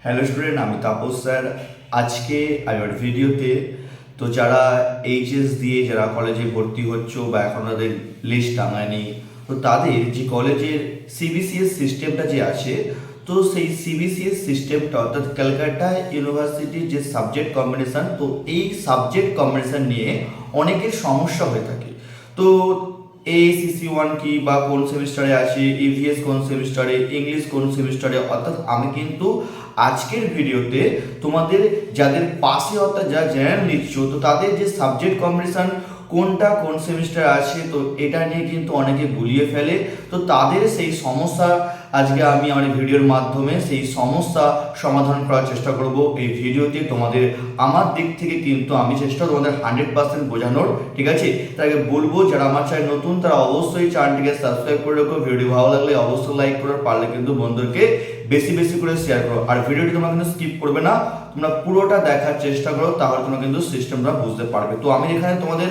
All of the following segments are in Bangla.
হ্যালো স্টুডেন্ট, আমি তাপস স্যার। আজকে আমার ভিডিওতে তো যারা এইচএস দিয়ে যারা কলেজে ভর্তি হচ্ছে বা এখন তাদের লিস্ট টাঙায়নি, তো তাদের যে কলেজের সিবিসিএস সিস্টেমটা যে আছে, তো সেই সিবিসিএস সিস্টেমটা অর্থাৎ ক্যালকাটা ইউনিভার্সিটির যে সাবজেক্ট কম্বিনেশন, তো এই সাবজেক্ট কম্বিনেশন নিয়ে অনেকের সমস্যা হয়ে থাকে। তো এসিসি ওয়ান কি বা কোন সেমিস্টারে আছে, ইভিএস কোন সেমিস্টারে, ইংলিশ কোন সেমিস্টারে, অর্থাৎ আমি কিন্তু আজকের ভিডিওতে তোমাদের যাদের পাশে অর্থাৎ যারা জেনারেল নিচ্ছ, তো তাদের যে সাবজেক্ট কম্বিনেশন কোনটা কোন সেমিস্টার আছে, তো এটা নিয়ে কিন্তু অনেকে গুলিয়ে ফেলে। তো তাদের সেই সমস্যা আজকে আমি আমার ভিডিওর মাধ্যমে সেই সমস্যা সমাধান করার চেষ্টা করব এই ভিডিওতে। তোমাদের আমার দিক থেকে কিন্তু আমি চেষ্টা তোমাদের 100% বোঝানোর, ঠিক আছে? তাকে বলবো যারা আমার চ্যানেল নতুন তারা অবশ্যই চ্যানেলটিকে সাবস্ক্রাইব করে রাখো, ভিডিও ভালো লাগলে অবশ্যই লাইক করো, পারলে কিন্তু বন্ধুদেরকে বেশি বেশি করে শেয়ার করো। আর ভিডিওটি তোমরা কিন্তু স্কিপ করবে না, তোমরা পুরোটা দেখার চেষ্টা করো, তাহলে তোমরা কিন্তু সিস্টেমটা বুঝতে পারবে। তো আমি এখানে তোমাদের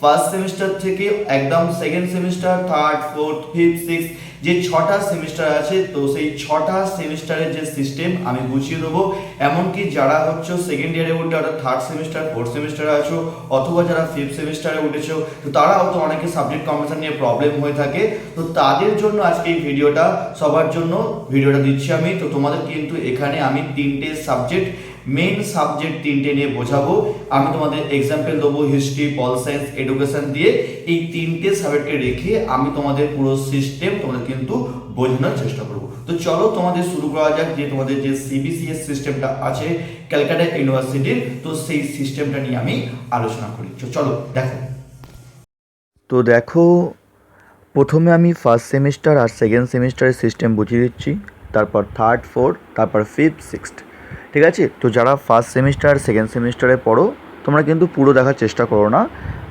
ফার্স্ট সেমিস্টার থেকে একদম second semester, third, fourth, fifth, six যে 6টা সেমিস্টার আছে, তো সেই 6টা সেমিস্টারের যে সিস্টেম আমি বুঝিয়ে দেবো। এমনকি যারা হচ্ছে সেকেন্ড ইয়ারে উঠে অর্থাৎ থার্ড সেমিস্টার, ফোর্থ সেমিস্টারে আছো, অথবা যারা ফিফথ সেমিস্টারে উঠেছো, তো তারাও তো অনেকে সাবজেক্ট কম্বিনেশন নিয়ে প্রবলেম হয়ে থাকে। তো তাদের জন্য আজকে এই ভিডিওটা, সবার জন্য ভিডিওটা দিচ্ছি আমি। তো তোমাদের কিন্তু এখানে আমি 3টে সাবজেক্ট, মেন সাবজেক্ট 3টে নিয়ে বোঝাবো। আমি তোমাদের এক্সাম্পল দেবো হিস্ট্রি, পল সায়েন্স, এডুকেশন দিয়ে। এই 3টে সাবজেক্টকে রেখে আমি তোমাদের পুরো সিস্টেম তোমাদের কিন্তু বোঝানোর চেষ্টা করব। তো চলো তোমাদের শুরু করা যাক, যে তোমাদের যে সিবিসিএস সিস্টেমটা আছে ক্যালকাটা ইউনিভার্সিটির, তো সেই সিস্টেমটা নিয়ে আমি আলোচনা করি। তো চলো দেখো। তো দেখো, প্রথমে আমি ফার্স্ট সেমিস্টার আর সেকেন্ড সেমিস্টারের সিস্টেম বুঝিয়ে দিচ্ছি, তারপর থার্ড, ফোর্থ, তারপর ফিফথ, সিক্সথ, ঠিক আছে? তো যারা ফার্স্ট সেমিস্টার সেকেন্ড সেমিস্টারে পড়ো, তোমরা কিন্তু পুরো দেখার চেষ্টা করো না,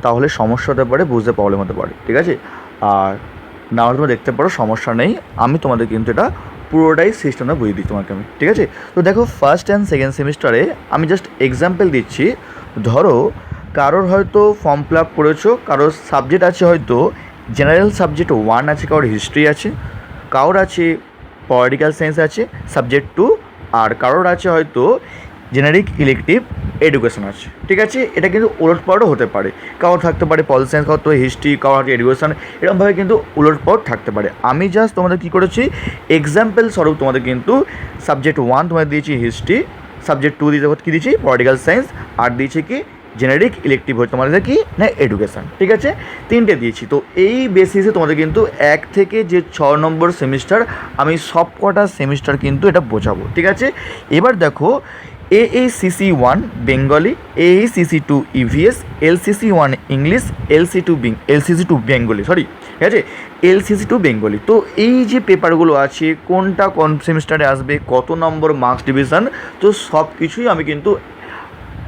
তাহলে সমস্যা হতে পারে, বুঝতে প্রবলেম হতে পারে, ঠিক আছে? আর না হলে তোমরা দেখতে পারো, সমস্যা নেই, আমি তোমাদের কিন্তু এটা পুরোটাই সিস্টেমটা বুঝিয়ে দিই তোমাকে আমি, ঠিক আছে? তো দেখো, ফার্স্ট অ্যান্ড সেকেন্ড সেমিস্টারে আমি জাস্ট এক্সাম্পল দিচ্ছি। ধরো কারোর হয়তো ফর্ম ফিল আপ করেছো, কারোর সাবজেক্ট আছে হয়তো জেনারেল সাবজেক্ট 1 আছে, কারোর হিস্ট্রি আছে, কারোর আছে পলিটিক্যাল সায়েন্স আছে সাবজেক্ট 2, আর কারোর আছে হয়তো জেনারিক ইলেকটিভ এডুকেশন আছে, ঠিক আছে? এটা কিন্তু উলটপালটও হতে পারে, কারোর থাকতে পারে পল সায়েন্স, কারোর তো হিস্ট্রি, কারোর হচ্ছে এডুকেশন, এরকমভাবে কিন্তু উলটপালট থাকতে পারে। আমি জাস্ট তোমাদের কী করেছি, এক্সাম্পল স্বরূপ তোমাদের কিন্তু সাবজেক্ট 1 তোমাদের দিয়েছি হিস্ট্রি, সাবজেক্ট 2 দিতে কী দিয়েছি পলিটিক্যাল সায়েন্স, আর দিয়েছি কি জেনারিক ইলেকটিভ হচ্ছে তোমাদের কি না এডুকেশান, ঠিক আছে? 3টে দিয়েছি। তো এই বেসিসে তোমাদের কিন্তু 1 থেকে যে 6 নম্বর সেমিস্টার, আমি সব কটা সেমিস্টার কিন্তু এটা বোঝাবো, ঠিক আছে? এবার দেখো, AACC 1 Bengali, AACC 2 EVS, LCC 1 English, LCC 2 Bengali, sorry, ঠিক আছে? LCC 2 Bengali. তো এই যে পেপারগুলো আছে, কোনটা কোন সেমিস্টারে আসবে, কত নম্বর মার্কস ডিভিশন, তো সব কিছুই আমি কিন্তু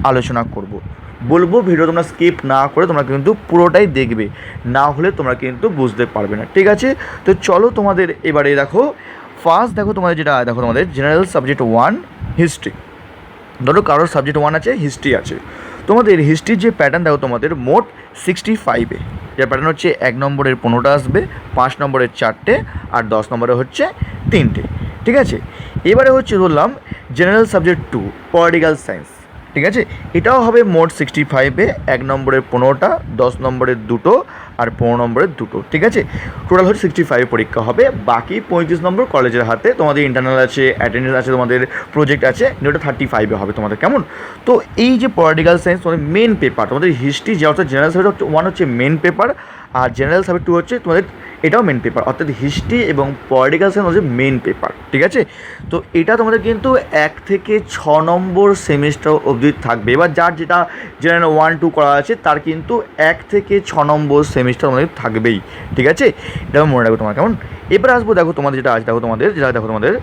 আলোচনা করব, বলবো। ভিডিও তোমরা স্কিপ না করে তোমরা কিন্তু পুরোটাই দেখবে, না হলে তোমরা কিন্তু বুঝতে পারবে না, ঠিক আছে? তো চলো তোমাদের এবারে দেখো, ফার্স্ট দেখো তোমাদের যেটা দেখো, তোমাদের জেনারেল সাবজেক্ট 1 হিস্ট্রি। ধরো কারোর সাবজেক্ট 1 আছে, হিস্ট্রি আছে, তোমাদের হিস্ট্রির যে প্যাটার্ন দেখো, তোমাদের মোট 65-এ যার প্যাটার্ন হচ্ছে 1 নম্বরের 15টা আসবে, 5 নম্বরের 4টে, আর 10 নম্বরে হচ্ছে 3টে, ঠিক আছে? এবারে হচ্ছে ধরলাম জেনারেল সাবজেক্ট 2 পলিটিক্যাল সায়েন্স, ঠিক আছে? এটাও হবে মোট 65-এ 1 নম্বরের 15টা, 10 নম্বরের 2টো, আর 15 নম্বরের 2টো, ঠিক আছে? টোটাল হচ্ছে 65 পরীক্ষা হবে। বাকি 35 নম্বর কলেজের হাতে, তোমাদের ইন্টারনাল আছে, অ্যাটেন্ডেন্স আছে, তোমাদের প্রজেক্ট আছে, ওটা 35-এ হবে তোমাদের, কেমন? তো এই যে পলিটিক্যাল সায়েন্স তোমাদের মেন পেপার, তোমাদের হিস্ট্রি যে অর্থাৎ জেনারেল সাবজেক্ট 1 হচ্ছে মেন পেপার, আর জেনারেল সাবজেক্ট 2 হচ্ছে তোমাদের এটাও মেন পেপার, অর্থাৎ হিস্ট্রি এবং পলিটিক্যাল সায়েন্স হচ্ছে মেন পেপার, ঠিক আছে? তো এটা তোমাদের কিন্তু 1 থেকে 6 নম্বর সেমিস্টার অবধি থাকবে। এবার যার যেটা জেনারেল 1, 2 করা আছে, তার কিন্তু 1 থেকে 6 নম্বর সেমিস্টার তোমাদের থাকবেই, ঠিক আছে? এটা মনে রাখবো তোমার, কেমন? এবার আসবো, দেখো তোমাদের যেটা আছে, দেখো তোমাদের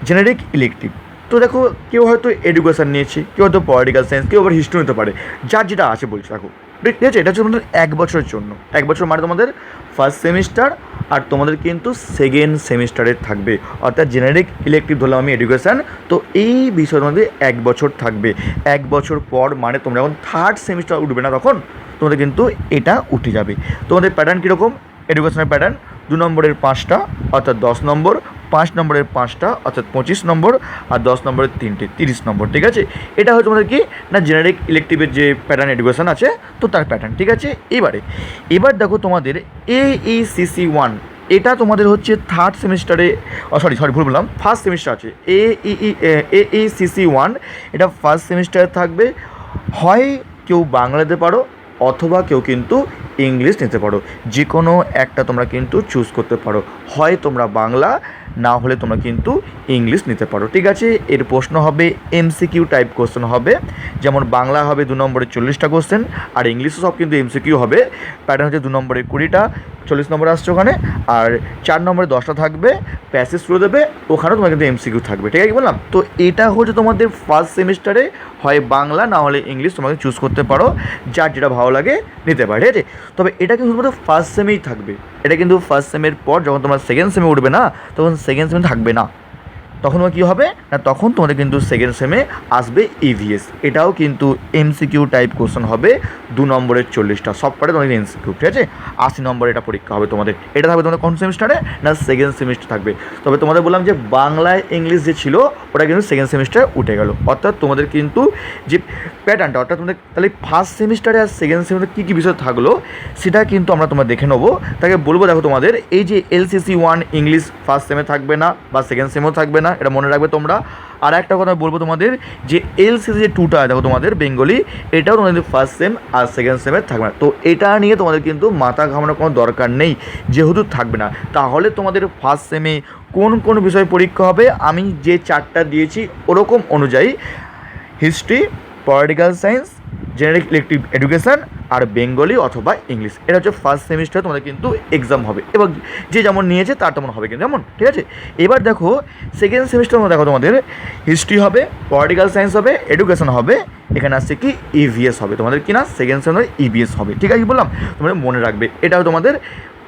জেনারিক ইলেকটিভ। তো দেখো, কেউ হয়তো এডুকেশান নিয়েছে, কেউ হয়তো পলিটিক্যাল সায়েন্স, কেউ আবার হিস্ট্রি নিতে পারে, যার যেটা আছে বলছি, দেখো, ঠিক আছে? এটা হচ্ছে তোমাদের 1 বছরের জন্য, 1 বছর মানে তোমাদের ফার্স্ট সেমিস্টার, আর তোমাদের কিন্তু সেকেন্ড সেমিস্টারে থাকবে, অর্থাৎ জেনারিক ইলেকটিভ ধরলাম আমি এডুকেশান, তো এই বিষয়ের মধ্যে 1 বছর থাকবে। 1 বছর পর মানে তোমরা যখন থার্ড সেমিস্টার উঠবে না, তখন তোমাদের কিন্তু এটা উঠে যাবে। তোমাদের প্যাটার্ন কীরকম, এডুকেশনের প্যাটার্ন 2 নম্বরের 5টা অর্থাৎ 10 নম্বর, 5 নম্বরের 5টা অর্থাৎ 25 নম্বর, আর 10 নম্বরের 3টে 30 নম্বর, ঠিক আছে। এটা হচ্ছে তোমাদের কি না জেনারিক ইলেকটিভের যে প্যাটার্ন এডুকেশন আছে তো তার প্যাটার্ন, ঠিক আছে। এবার দেখো তোমাদের AECC1, এটা তোমাদের হচ্ছে থার্ড সেমিস্টারে, ভুল বললাম, ফার্স্ট সেমিস্টার আছে। AECC1 এটা ফার্স্ট সেমিস্টারে থাকবে। হয় কেউ বাংলা নিতে পারো অথবা কেউ কিন্তু ইংলিশ নিতে পারো, যে কোনো একটা তোমরা কিন্তু চুজ করতে পারো। হয় তোমরা বাংলা, না হলে তোমরা কিন্তু ইংলিশ নিতে পারো, ঠিক আছে। এর প্রশ্ন হবে MCQ টাইপ কোশ্চেন হবে, যেমন বাংলা হবে 2 নম্বরে 40টা কোশ্চেন, আর ইংলিশও সব কিন্তু MCQ হবে। প্যাটার্ন হচ্ছে 2 নম্বরে 20টা, 40 নম্বরে আসছে ওখানে, আর 4 নম্বরে 10টা থাকবে, প্যাসেজ করে দেবে, ওখানেও তোমার কিন্তু MCQ থাকবে, ঠিক আছে কি বললাম। তো এটা হচ্ছে তোমাদের ফার্স্ট সেমিস্টারে, হয় বাংলা না হলে ইংলিশ তোমাকে চুজ করতে পারো, যার যেটা ভালো লাগে নিতে পারে, ঠিক আছে। তবে এটা কিন্তু শুধুমাত্র ফার্স্ট সেমেই থাকবে। এটা কিন্তু ফার্স্ট সেমের পর যখন তোমরা সেকেন্ড সেমে উঠবে না, তখন সেকেন্ড সেমে থাকবে না। তখন কী হবে না, তখন তোমাদের কিন্তু সেকেন্ড সেমে আসবে EVS। এটাও কিন্তু MCQ টাইপ কোশ্চেন হবে, 2 নম্বরের 40টা, সব পারে তোমাদের MCQ, ঠিক আছে। 80 নম্বরে এটা পরীক্ষা হবে তোমাদের। এটা থাকবে তোমাদের কোন সেমিস্টারে না সেকেন্ড সেমিস্টার থাকবে। তবে তোমাদের বললাম যে বাংলায় ইংলিশ যে ছিল ওটা কিন্তু সেকেন্ড সেমিস্টারে উঠে গেল। অর্থাৎ তোমাদের কিন্তু যে প্যাটার্নটা, অর্থাৎ তোমাদের তাহলে ফার্স্ট সেমিস্টারে আর সেকেন্ড সেমিস্টারে কী কী বিষয় থাকলো সেটা কিন্তু আমরা তোমরা দেখে নেবো। তাকে বলবো দেখো তোমাদের এই যে LCC1 ইংলিশ ফার্স্ট সেমে থাকবে না বা সেকেন্ড সেমেও থাকবে না, এটা মনে রাখবে তোমরা। আর একটা কথা বলবো তোমাদের যে LCC যে 2টা দেখো তোমাদের বেঙ্গলি, এটাও তোমাদের ফার্স্ট সেম আর সেকেন্ড সেমে থাকবে না। তো এটা নিয়ে তোমাদের কিন্তু মাথা ঘামানোর কোনো দরকার নেই, যেহেতু থাকবে না। তাহলে তোমাদের ফার্স্ট সেমে কোন কোন বিষয় পরীক্ষা হবে আমি যে 4টা দিয়েছি ওরকম অনুযায়ী history, political science, generic elective education আর বেঙ্গলি অথবা ইংলিশ, এটা হচ্ছে ফার্স্ট সেমিস্টারে তোমাদের কিন্তু এক্সাম হবে। এবার যে যেমন নিয়েছে তার তেমন হবে কিন্তু, যেমন, ঠিক আছে। এবার দেখো সেকেন্ড সেমিস্টার দেখো তোমাদের হিস্ট্রি হবে, পলিটিক্যাল সায়েন্স হবে, এডুকেশন হবে, এখানে আসছে কি EVS হবে তোমাদের, কি না সেকেন্ড সেমিস্টারে EVS হবে, ঠিক আছে বললাম। তোমরা মনে রাখবে এটাও তোমাদের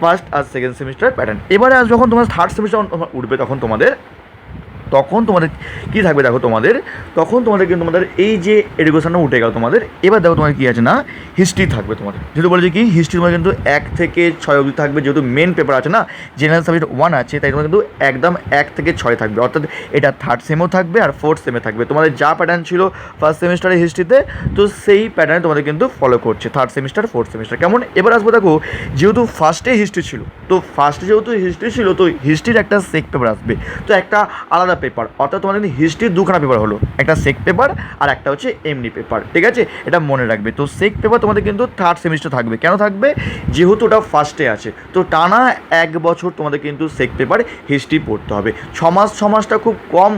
ফার্স্ট আর সেকেন্ড সেমিস্টার প্যাটার্ন। এবারে যখন তোমার থার্ড সেমিস্টার উঠবে তখন তোমাদের কী থাকবে দেখো তোমাদের, তখন তোমাদের কিন্তু তোমাদের এই যে এডুকেশনটা উঠে গেল তোমাদের। এবার দেখো তোমাদের কী আছে না হিস্ট্রি থাকবে তোমাদের, যেহেতু বলেছি কি হিস্ট্রি তোমাদের কিন্তু 1 থেকে 6 অবধি থাকবে, যেহেতু মেন পেপার আছে না, জেনারেল সাবজেক্ট 1 আছে, তাই তোমাদের কিন্তু একদম 1 থেকে 6 থাকবে। অর্থাৎ এটা থার্ড সেমেও থাকবে আর ফোর্থ সেমে থাকবে। তোমাদের যা প্যাটার্ন ছিল ফার্স্ট সেমিস্টারে হিস্ট্রিতে, তো সেই প্যাটার্নে তোমাদের কিন্তু ফলো করছে থার্ড সেমিস্টার ফোর্থ সেমিস্টার। কেমন এবার আসবো দেখো, যেহেতু ফার্স্টে হিস্ট্রি ছিল, তো ফার্স্টে যেহেতু হিস্ট্রি ছিল, তো হিস্ট্রির একটা সেক পেপার আসবে, তো একটা আলাদা পেপার। অর্থাৎ তোমাদের কিন্তু হিস্ট্রির 2খানা পেপার হলো, একটা সেক পেপার আর একটা হচ্ছে এমনি পেপার, ঠিক আছে, এটা মনে রাখবে। তো সেক পেপার তোমাদের কিন্তু থার্ড সেমিস্টার থাকবে। কেন থাকবে, যেহেতু ওটা ফার্স্টে আছে, তো টানা 1 বছর তোমাদের কিন্তু সেক পেপার হিস্ট্রি পড়তে হবে। 6 মাসটা খুব কম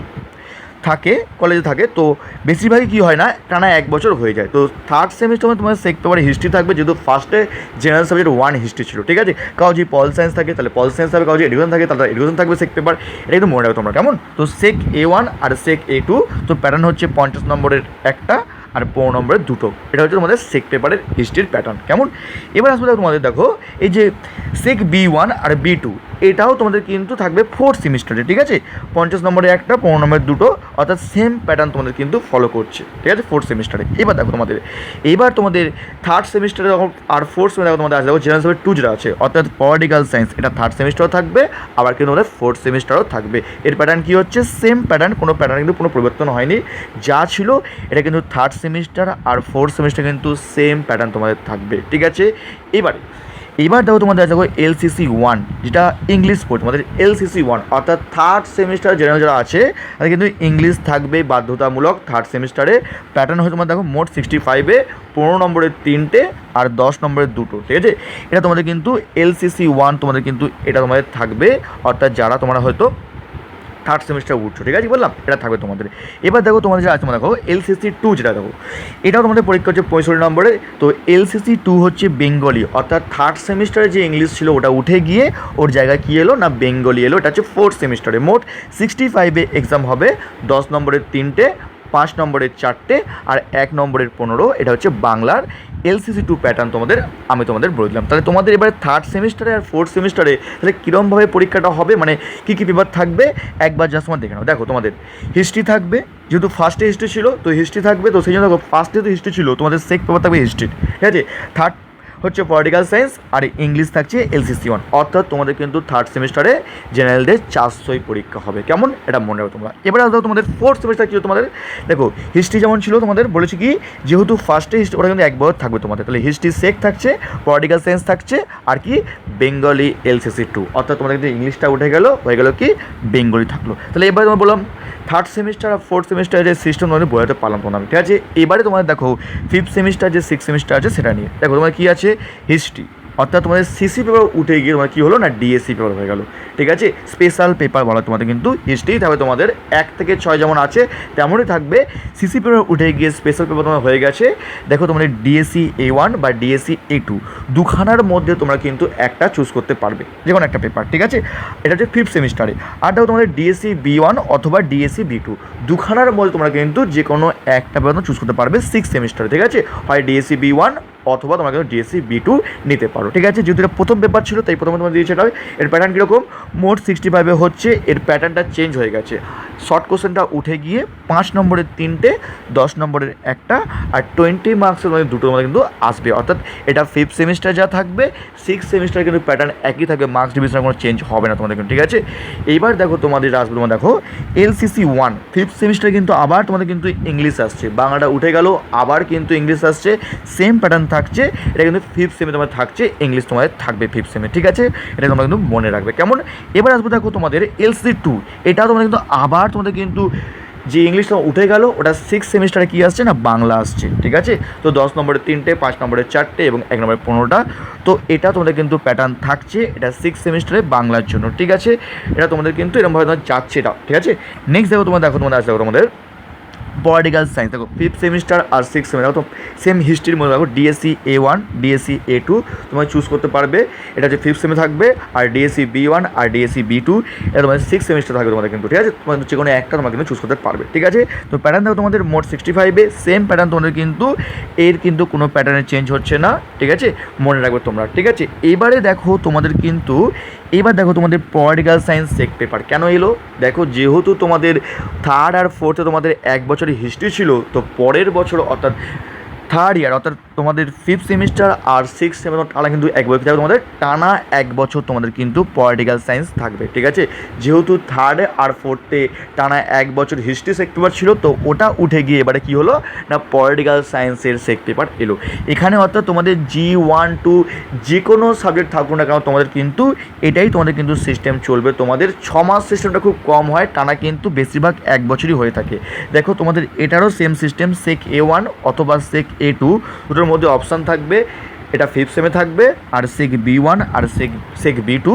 থাকে কলেজে থাকে, তো বেশিরভাগই কী হয় না টানা 1 বছর হয়ে যায়। তো থার্ড সেমিস্টারে তোমার সেক পেপারে হিস্ট্রি থাকবে, যেহেতু ফার্স্টে জেনারেল সাবজেক্ট 1 হিস্ট্রি ছিল, ঠিক আছে। কাউ যদি পল সায়েন্স থাকে তাহলে পল সায়েন্স থাকবে, কাউ যদি এডুকেশন থাকে তাহলে এডুকেশন থাকবে সেক পেপার। এটা কিন্তু মনে রাখো তোমরা, কেমন। তো সেক A1 আর সেক A2, তো প্যাটার্ন হচ্ছে 50 নম্বরের একটা আর 15 নম্বরের 2টো। এটা হচ্ছে তোমাদের সেক পেপারের হিস্ট্রির প্যাটার্ন, কেমন। এবার আসবে তোমাদের দেখো এই যে সেক B1 আর B2, এটাও তোমাদের কিন্তু থাকবে ফোর্থ সেমিস্টারে, ঠিক আছে। 50 নম্বরে একটা, 15 নম্বরের 2টো, অর্থাৎ সেম প্যাটার্ন তোমাদের কিন্তু ফলো করছে, ঠিক আছে, ফোর্থ সেমিস্টারে। এবার দেখো তোমাদের থার্ড সেমিস্টারে যখন আর ফোর্থ সেমিস্টারে দেখো তোমাদের আছে, দেখো জেনারেল সাবজেক্ট 2 যেটা আছে, অর্থাৎ পলিটিক্যাল সায়েন্স, এটা থার্ড সেমিস্টারও থাকবে, আবার কিন্তু তোমাদের ফোর্থ সেমিস্টারও থাকবে। এর প্যাটার্ন কী হচ্ছে, সেম প্যাটার্ন, কোনো প্যাটার্ন কিন্তু কোনো পরিবর্তন হয়নি, যা ছিল এটা কিন্তু থার্ড সেমিস্টার আর ফোর্থ সেমিস্টার কিন্তু সেম প্যাটার্ন তোমাদের থাকবে, ঠিক আছে। এবার দেখো তোমাদের দেখো LCC1, যেটা ইংলিশ পড়ছে তোমাদের LCC1, অর্থাৎ থার্ড সেমিস্টার জেনারেল যারা আছে তাদের কিন্তু ইংলিশ থাকবে বাধ্যতামূলক থার্ড সেমিস্টারে। প্যাটার্ন হয়ে তোমাদের দেখো মোট 65-এ 15 নম্বরের 3টে আর 10 নম্বরের 2টো, ঠিক আছে। এটা তোমাদের কিন্তু LCC1 তোমাদের কিন্তু এটা তোমাদের থাকবে, অর্থাৎ যারা তোমরা হয়তো থার্ড সেমিস্টার উঠছো, ঠিক আছে বললাম, এটা থাকবে তোমাদের। এবার দেখো তোমাদের যা আছে তোমরা দেখো LCC2 যেটা দেখো, এটাও তোমাদের পরীক্ষা হচ্ছে 65 নম্বরে। তো LCC2 হচ্ছে বেঙ্গলি, অর্থাৎ থার্ড সেমিস্টারে যে ইংলিশ ছিল ওটা উঠে গিয়ে ওর জায়গায় কী এলো না বেঙ্গলি এলো। এটা হচ্ছে ফোর্থ সেমিস্টারে। মোট 65-এ এক্সাম হবে, 10 নম্বরের 3টে, 5 নম্বরের 4টে আর 1 নম্বরের 15। এটা হচ্ছে বাংলার LCC2 প্যাটার্ন আমি তোমাদের বলে দিলাম। তাহলে তোমাদের এবারে থার্ড সেমিস্টারে আর ফোর্থ সেমিস্টারে তাহলে কীরকমভাবে পরীক্ষাটা হবে, মানে কী কী পেপার থাকবে একবার জাস্ট তোমার দেখে নাও। দেখো তোমাদের হিস্ট্রি থাকবে, যেহেতু ফার্স্টে হিস্ট্রি ছিল তো হিস্ট্রি থাকবে, তো সেই জন্য দেখো ফার্স্টে তো হিস্ট্রি ছিল তোমাদের সেক পেপার থাকবে হিস্ট্রি, ঠিক আছে। হচ্ছে পলিটিক্যাল সায়েন্স, আর ইংলিশ থাকছে LCC 1। অর্থাৎ তোমাদের কিন্তু থার্ড সেমিস্টারে জেনারেলদের 400 পরীক্ষা হবে। কেমন, এটা মনে রাখো তোমরা। এবারে আসলে তোমাদের ফোর্থ সেমিস্টার ছিল তোমাদের, দেখো হিস্ট্রি যেমন ছিল তোমাদের বলেছি কি, যেহেতু ফার্স্টে হিস্ট্রি ওটা কিন্তু 1 বছর থাকবে তোমাদের, তাহলে হিস্ট্রি সেক থাকছে, পলিটিক্যাল সায়েন্স থাকছে, আর কি বেঙ্গলি LCC 2। অর্থাৎ তোমাদের কিন্তু ইংলিশটা উঠে গেল, হয়ে গেল কি বেঙ্গলি থাকলো। তাহলে এবারে তোমার বললাম থার্ড সেমিস্টার আর ফোর্থ সেমিস্টার যে সিস্টেম তোমাদের বোঝাতে পারলাম তোমাদের, ঠিক আছে। এবারে তোমাদের দেখো ফিফথ সেমিস্টার যে সিক্স সেমিস্টার আছে সেটা নিয়ে দেখো তোমার কী আছে, হিস্ট্রি। অর্থাৎ তোমাদের সিসি পেপার উঠে গিয়ে তোমার কী হলো না, DSC পেপার হয়ে গেল, ঠিক আছে। স্পেশাল পেপার বলা তোমাদের কিন্তু হিস্ট্রি থাকবে তোমাদের 1 থেকে 6 যেমন আছে তেমনই থাকবে। সিসি পেপার উঠে গিয়ে স্পেশাল পেপার তোমার হয়ে গেছে। দেখো তোমাদের DSC A1 বা DSC A2 দুখানার মধ্যে তোমরা কিন্তু একটা চুজ করতে পারবে, যে কোনো একটা পেপার, ঠিক আছে। এটা হচ্ছে ফিফথ সেমিস্টারে। আর দেখো তোমাদের DSC B1 অথবা DSC B2 দুখানার মধ্যে তোমরা কিন্তু যে কোনো একটা পেপার চুজ করতে পারবে সিক্স সেমিস্টারে, ঠিক আছে। হয় DSC B1 অথবা তোমরা কিন্তু DSC B2 নিতে পারো, ঠিক আছে। যেহেতু এটা প্রথম পেপার ছিল তাই প্রথমে তোমার দিয়েছে। এটা এর প্যাটার্ন কীরকম, মোট 65 হচ্ছে, এর প্যাটার্নটা চেঞ্জ হয়ে গেছে। শর্ট কোশ্চেনটা উঠে গিয়ে 5 নম্বরের 3টে, 10 নম্বরের একটা, আর 20 মার্কসের মধ্যে দুটো তোমাদের কিন্তু আসবে। অর্থাৎ এটা ফিফথ সেমিস্টার যা থাকবে সিক্স সেমিস্টার কিন্তু প্যাটার্ন একই থাকবে, মার্কস ডিভিশনের কোনো চেঞ্জ হবে না তোমাদের কিন্তু, ঠিক আছে। এইবার দেখো তোমাদের আসবে, তোমার দেখো LCC 1 ফিফথ সেমিস্টার কিন্তু আবার তোমাদের কিন্তু ইংলিশ আসছে, বাংলাটা উঠে গেল, আবার কিন্তু ইংলিশ আসছে, সেম প্যাটার্ন থাকছে। এটা কিন্তু ফিফথ সেমে তোমাদের থাকছে, ইংলিশ তোমাদের থাকবে ফিফথ সেমে, ঠিক আছে। এটা তোমরা কিন্তু মনে রাখবে, কেমন। এবার আসবে দেখো তোমাদের LCC 2, এটা তোমাদের কিন্তু আবার তোমাদের কিন্তু যে ইংলিশটা উঠে গেল ওটা সিক্স সেমিস্টারে কী আসছে না, বাংলা আসছে, ঠিক আছে। তো 10 নম্বরের 3টে, 5 নম্বরের 4টে এবং 1 নম্বরের 15টা। তো এটা তোমাদের কিন্তু প্যাটার্ন থাকছে, এটা সিক্স সেমিস্টারে বাংলার জন্য, ঠিক আছে। এটা তোমাদের কিন্তু এরকমভাবে তোমার যাচ্ছে এটা, ঠিক আছে। নেক্সট দেখো তোমাদের আসবে তোমাদের পলিটিক্যাল সায়েন্স। দেখো ফিফথ সেমিস্টার আর সিক্স সেমিস্টার তো সেম হিস্ট্রির মধ্যে দেখো DSC A1 DSC A2 তোমরা চুজ করতে পারবে। এটা হচ্ছে ফিফথ সেমে থাকবে। আর DSC B1 আর DSC B2 এটা তোমাদের সিক্স সেমিস্টার থাকবে তোমাদের কিন্তু, ঠিক আছে। তোমাদের যে কোনো একটা তোমরা কিন্তু চুজ করতে পারবে, ঠিক আছে। তো প্যাটার্ন দেখো তোমাদের মোট 65 সেম প্যাটার্ন তোমাদের কিন্তু, এর কিন্তু কোনো প্যাটার্নে চেঞ্জ হচ্ছে না, ঠিক আছে, মনে রাখবে তোমরা, ঠিক আছে। এবারে দেখো তোমাদের কিন্তু তোমাদের পলিটিক্যাল সায়েন্স সেক পেপার কেন এলো। দেখো যেহেতু তোমাদের থার্ড আর ফোর্থে তোমাদের 1 বছরের হিস্ট্রি ছিল, তো পরের বছর অর্থাৎ থার্ড ইয়ার অর্থাৎ তোমাদের ফিফথ সেমিস্টার আর সিক্স সেমিস্টার টানা কিন্তু 1 বছর থাকবে তোমাদের, টানা 1 বছর তোমাদের কিন্তু পলিটিক্যাল সায়েন্স থাকবে, ঠিক আছে। যেহেতু থার্ডে আর ফোর্থে টানা 1 বছর হিস্ট্রি সেক পেপার ছিল, তো ওটা উঠে গিয়ে এবারে কী হলো না, পলিটিক্যাল সায়েন্সের সেক পেপার এলো এখানে। অর্থাৎ তোমাদের G1 2 যে কোনো সাবজেক্ট থাকুক না কেন তোমাদের কিন্তু এটাই তোমাদের কিন্তু সিস্টেম চলবে। তোমাদের 6 মাস সিস্টেমটা খুব কম হয়, টানা কিন্তু বেশিরভাগ 1 বছরই হয়ে থাকে। দেখো তোমাদের এটারও সেম সিস্টেম, সেক A1 অথবা সেক A2 দুটোর মধ্যে অপশান থাকবে। এটা ফিফথ সেমে থাকবে, আর সেক B1 আর সেক B2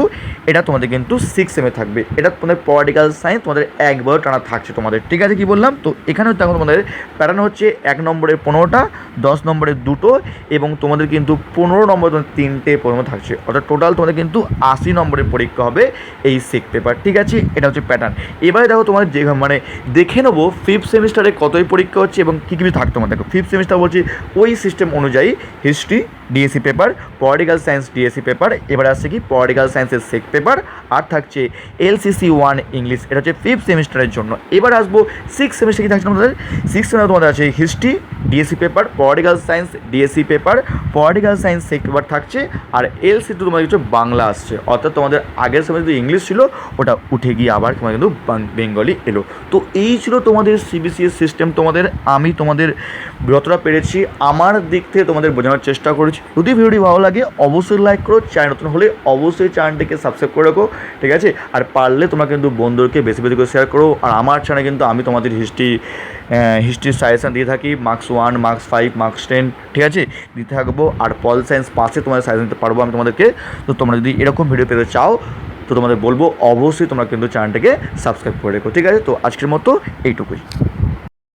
এটা তোমাদের কিন্তু সিক্স সেমে থাকবে। এটা তোমাদের পলিটিক্যাল সায়েন্স তোমাদের 1 বছর টানা থাকছে তোমাদের, ঠিক আছে। কি বললাম, তো এখানে দেখো তোমাদের প্যাটার্ন হচ্ছে 1 নম্বরের 15টা, 10 নম্বরের 2টো এবং তোমাদের কিন্তু 15 নম্বরে তোমাদের 3টে প্রশ্ন থাকছে। অর্থাৎ টোটাল তোমাদের কিন্তু 80 নম্বরের পরীক্ষা হবে এই সেক পেপার, ঠিক আছে। এটা হচ্ছে প্যাটার্ন। এবারে দেখো তোমাদের যে মানে দেখে নেবো ফিফথ সেমিস্টারে কতই পরীক্ষা হচ্ছে এবং কী কী থাকতো তোমাদের। দেখো ফিফথ সেমিস্টার বলছি ওই সিস্টেম অনুযায়ী history DSC paper, political science DSC paper, এবার আসছে কি পলিটিক্যাল সায়েন্সের সেক পেপার, আর থাকছে LCC 1 ইংলিশ, এটা হচ্ছে ফিফথ সেমিস্টারের জন্য। এবার আসবো সিক্স সেমিস্টার কি থাকছে তোমাদের, সিক্স সেমিস্টার তোমাদের আছে history DSC paper, political science DSC paper, political science SEC paper থাকছে, আর LCC তোমাদের কিছু বাংলা আসছে। অর্থাৎ তোমাদের আগের সময় যদি ইংলিশ ছিল ওটা উঠে গিয়ে আবার তোমাদের কিন্তু বেঙ্গলি এলো। তো এই ছিল তোমাদের CBSE সিস্টেম। তোমাদের আমি তোমাদের যতটা পেরেছি আমার দিক থেকে তোমাদের বোঝানোর চেষ্টা করেছি। যদি ভিডিওটি ভালো লাগে অবশ্যই লাইক করো, চ্যানেল নতুন হলে অবশ্যই চ্যানেলটিকে সাবস্ক্রাইব করে রাখো, ঠিক আছে। আর পারলে তোমরা কিন্তু বন্ধুদেরকে বেশি বেশি করে শেয়ার করো। আর আমার চ্যানেলে কিন্তু আমি তোমাদের হিস্ট্রির সাজেশান দিয়ে থাকি, মার্কস 1 মার্কস 5 মার্কস 10, ঠিক আছে, দিতে থাকবো। আর পল সায়েন্স পাশে তোমাদের সাজেশন দিতে পারবো আমি তোমাদেরকে। তো তোমরা যদি এরকম ভিডিও পেতে চাও তো তোমাদের বলবো অবশ্যই তোমরা কিন্তু চ্যানেলটাকে সাবস্ক্রাইব করে রেখো, ঠিক আছে। তো আজকের মতো এইটুকুই।